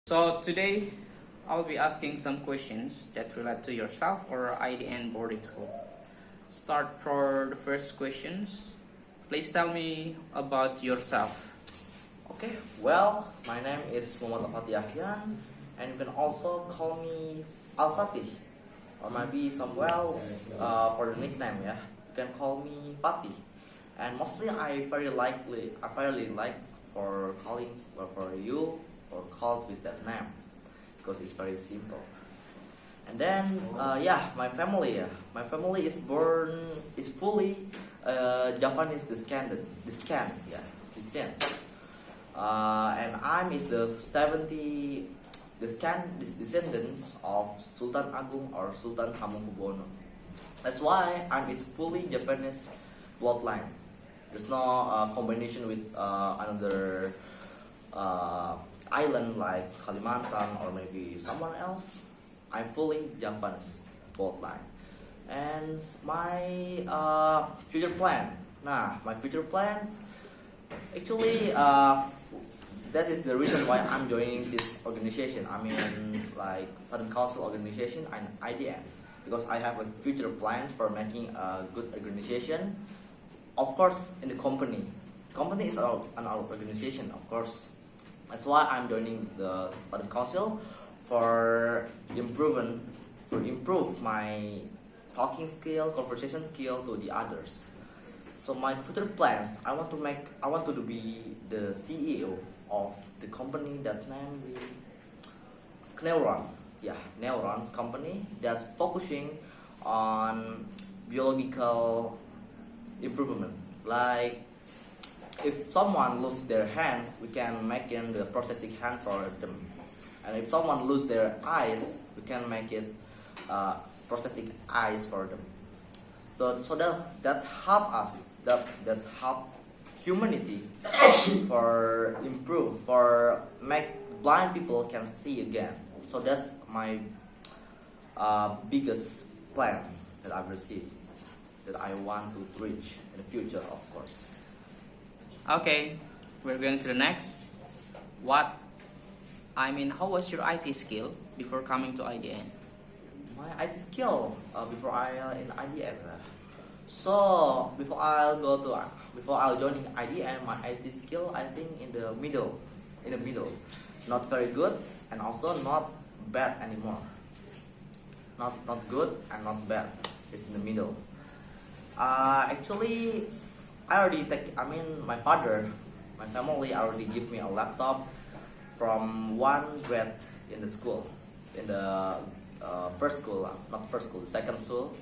So today I'll be asking some questions that relate to yourself or IDN boarding school. Start for the first questions. Please tell me about yourself. Okay, well, my name is Muhammad Al-Fatih Akhian, and you can also call me Al-Fatih, or maybe for the nickname, yeah, you can call me Fatih. And mostly I fairly like for calling for you or called with that name because it's very simple. And then my family is fully Japanese descent. And I'm is the 70 descendants of Sultan Agung or Sultan Hamengkubuwono. That's why I'm is fully Japanese bloodline. There's no combination with another island like Kalimantan or maybe someone else. I'm fully Japanese bloodline. And my future plan. My future plans actually that is the reason why I'm joining this organization. I mean, like Student Council organization and IDN, because I have a future plans for making a good organization. Of course, in the company. Company is an organization, of course. That's why I'm joining the Student Council for improve my talking skill, conversation skill to the others. So my future plans, I want to be the CEO of the company that named Neuron. Yeah, Neuron's company that's focusing on biological improvement. Like if someone lose their hand, we can make in the prosthetic hand for them. And if someone lose their eyes, we can make it prosthetic eyes for them. So that's help us. That's help humanity for improve, for make blind people can see again. So that's my biggest plan that I've received, that I want to reach in the future, of course. Okay, we're going to the next. How was your IT skill before coming to IDN? My IT skill before I in IDN. So before I'll joining IDN, my IT skill I think in the middle, not very good and also not bad anymore. Not good and not bad. It's in the middle. Actually, my family already give me a laptop from one grade in the school, in the the second school.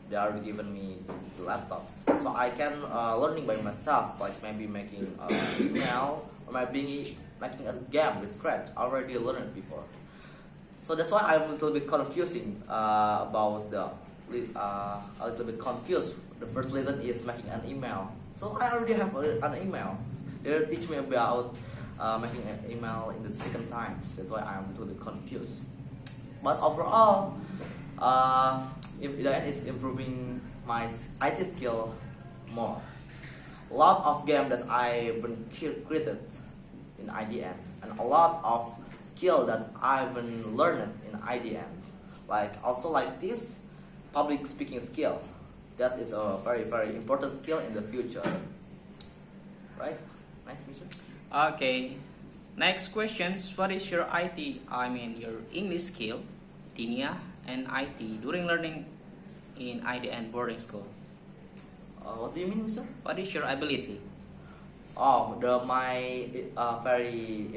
They already given me the laptop, so I can learning by myself, like maybe making email or maybe making a game with Scratch. I already learned it before, so that's why I'm a little bit confusing about a little bit confused. The first lesson is making an email, so I already have an email. They teach me about making an email in the second time. That's why I'm a little bit confused. But overall, IDN is improving my IT skill more. A lot of games that I've been created in IDN, and a lot of skill that I've been learned in IDN. Like this public speaking skill. That is a very, very important skill in the future. Right? Next, Mister. Okay, next questions. What is your your English skill, Dinia, and IT during learning in IDN boarding school? What do you mean, sir? What is your ability? My very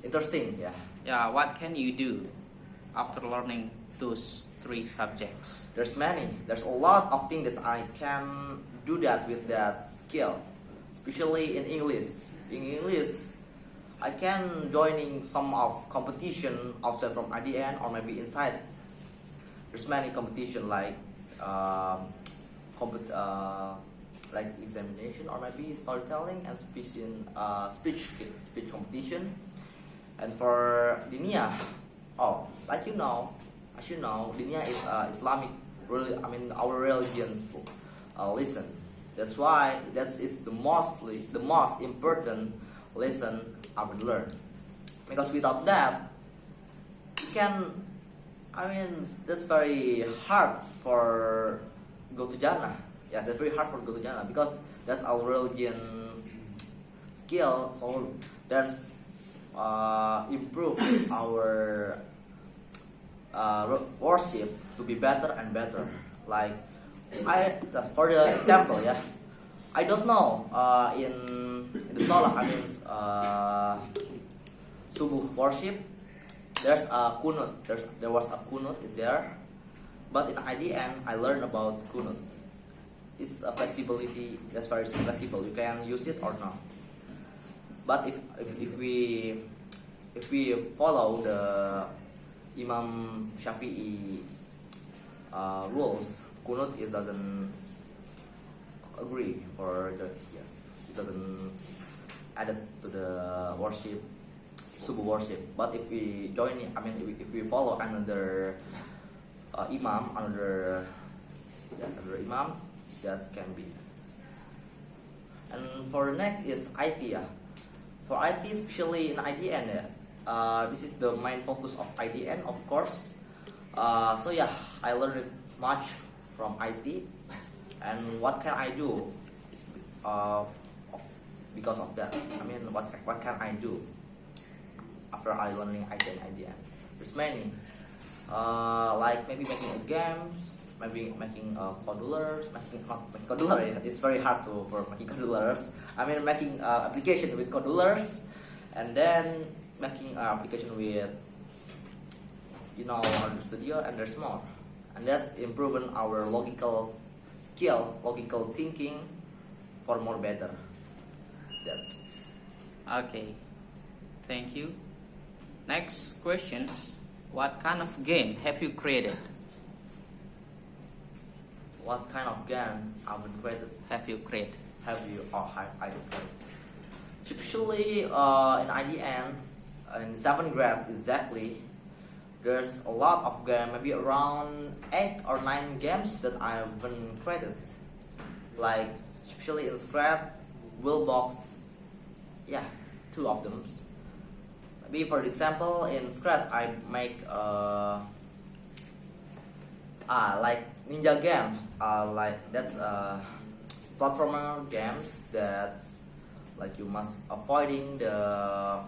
interesting. Yeah. Yeah, what can you do after learning those three subjects? There's a lot of things that I can do that with that skill, especially in English. In English, I can joining some of competition outside from IDN or maybe inside. There's many competition like examination or maybe storytelling and speech competition. And for Dinia, as you know, Dinia is Islamic. Our religion's lesson. That's why that is the most important lesson I would learn. Because without that, can, I mean, that's very hard for go to Jana. Yeah, that's very hard for go to Jana because that's our religion skill. So that's improve our worship to be better and better. Like for the example, yeah, I don't know in the Salah, I mean subuh worship. There's a kunut. There was a kunut in there, but in IDN I learned about kunut. It's a flexibility that's very flexible. You can use it or not. But if we follow the Imam Shafi'i rules, kunut it doesn't agree for the yes, it doesn't add it to the worship, subuh worship. But if we join it, I mean if we follow another imam, another imam, that can be. And for the next is IT. Yeah. For IT, especially in IDN, this is the main focus of IDN, of course. So yeah, I learned much from IT, and what can I do because of that? I mean, what can I do after I learning IT and IDN? There's many, like maybe making games, maybe making codulars, making codular. Yeah, it's very hard for making codulars. I mean, making application with codulars, and then making application with our studio, and there's more. And that's improving our logical skill, logical thinking for more better. That's Okay, thank you. Next questions. What kind of game have you created? what kind of game I've been created. Have you created? Have you or have I created? Typically, in IDN, in 7th grade exactly, there's a lot of games, maybe around 8 or 9 games that I've been created. Like, especially in Scratch, Wheelbox, yeah, 2 of them. Maybe for example, in Scratch, I make like ninja games, like that's platformer games that's like you must avoiding the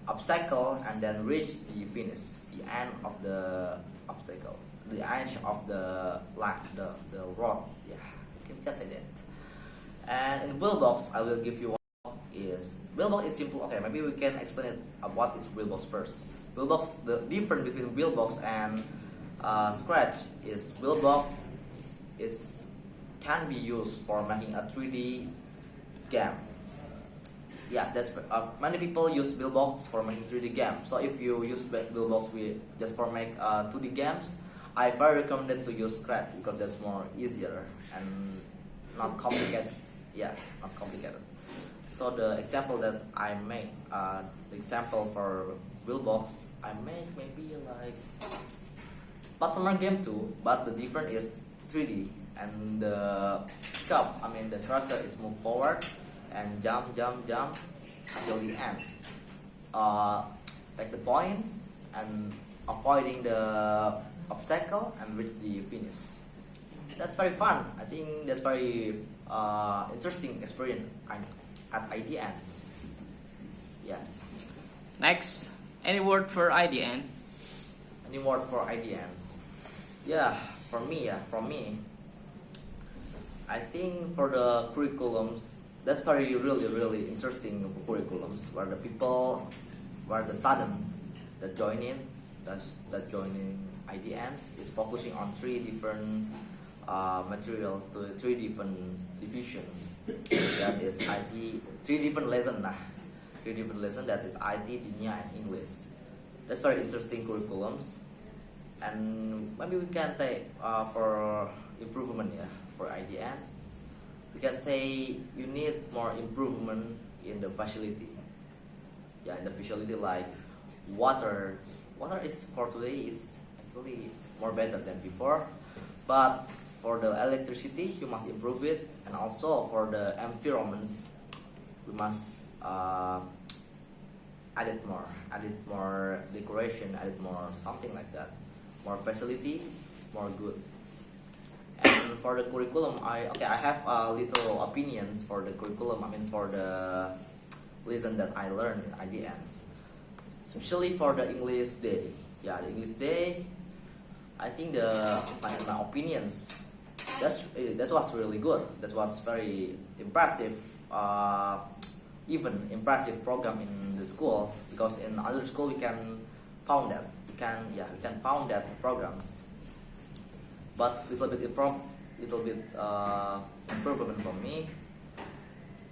obstacle and then reach the finish, the end of the obstacle, the edge of the line, the road. Yeah, you can say that. And in Wheelbox, I will give you one. Wheelbox is simple. Okay, maybe we can explain it. What is Wheelbox first? Wheelbox, the difference between Wheelbox and Scratch is Wheelbox can be used for making a 3D game. Yeah, that's many people use Wheelbox for making 3D games. So if you use Wheelbox just for make 2D games, I very recommend to use Scratch because that's more easier and not complicated. Yeah, not complicated. So the example that I make, the example for Wheelbox, I make maybe like platformer game too, but the difference is 3D and the cup. I mean the character is move forward and jump until the end. Take the point and avoiding the obstacle and reach the finish. That's very fun. I think that's very interesting experience at IDN. Yes. Next, any word for IDN? Any word for IDNs? Yeah, for me, I think for the curriculums, that's very really interesting curriculums where the people, where the student that join in IDNs is focusing on 3 different material to 3 different division. That is IT, 3 different lesson lah. 3 different lesson, that is IT, Dinia and English. That's very interesting curriculums, and maybe we can take for improvement, yeah, for IDN. We can say you need more improvement in the facility. Yeah, in the facility like water. Water is for today is actually more better than before, but for the electricity you must improve it, and also for the environments we must added more decoration, added more something like that, more facility, more good. And for the curriculum, I have little opinions for the curriculum. I mean, for the lesson that I learned in IDN, especially for the English day. Yeah, the English day. I think my opinions, that was really good. That was very impressive. Even impressive program in the school, because in other school we can found that we can found that programs, but little bit improvement from me.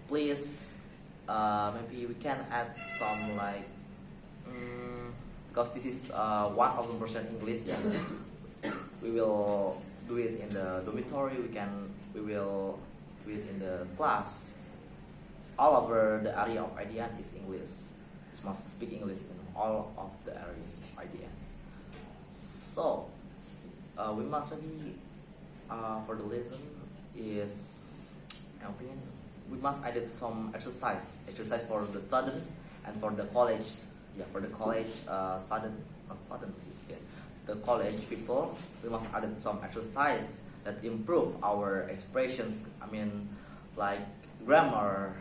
Please, maybe we can add some like, because this is 1000% English. Yeah, we will do it in the dormitory. We will do it in the class. All over the area of IDN is English. You must speak English in all of the areas of IDN. So we must maybe for the lesson is, in my opinion, we must add some exercise for the student and for the college. Yeah, for the college student, not student. Yeah, the college people. We must add some exercise that improve our expressions. I mean, like grammar,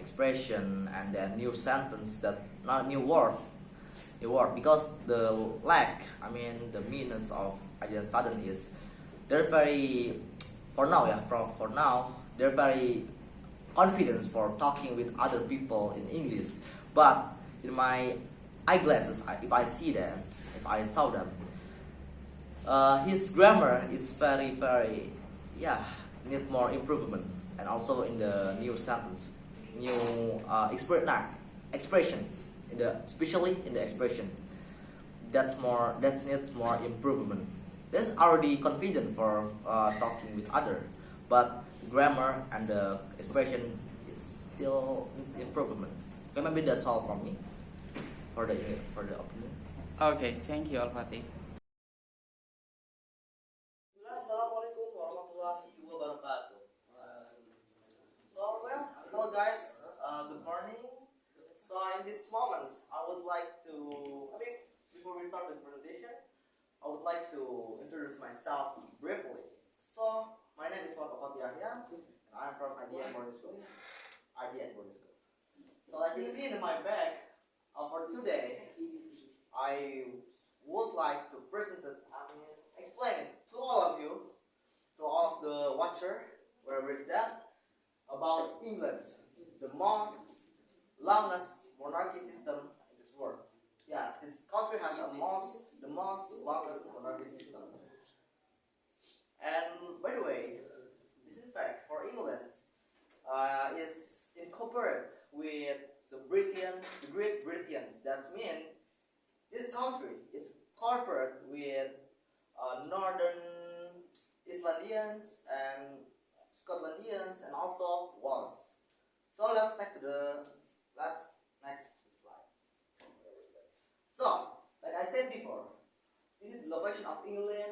expression, and then new sentence, that not new word, because the lack, I mean the meanness of ideal student is they're very, for now, for now they're very confident for talking with other people in English, but in my eyeglasses, if I see them, if I saw them, his grammar is very need more improvement, and also in the new sentence, new expression, especially in the expression, that needs more improvement. That's already confident for talking with other, but grammar and the expression is still improvement. Okay, maybe that's all from me for the opinion. Okay, thank you, Al-Fatih. Assalamualaikum warahmatullahi wabarakatuh. So, hello guys, good morning. So in this moment, I would like to, before we start the presentation, I would like to introduce myself briefly. So, my name is Al-Fatih, and I'm from IDN Boarding School. So like you see in my bag, for today, I would like to explain to all of you, to all of the watcher, wherever it's that, about England, the most longest monarchy system in this world. Yes, this country has the most longest monarchy system. And by the way, this is fact for England is incorporated with the Great Britons. That means this country is incorporated with Northern Icelandians and Scotlandians and also Wales. So let's back to the next slide. So, like I said before, this is the location of England.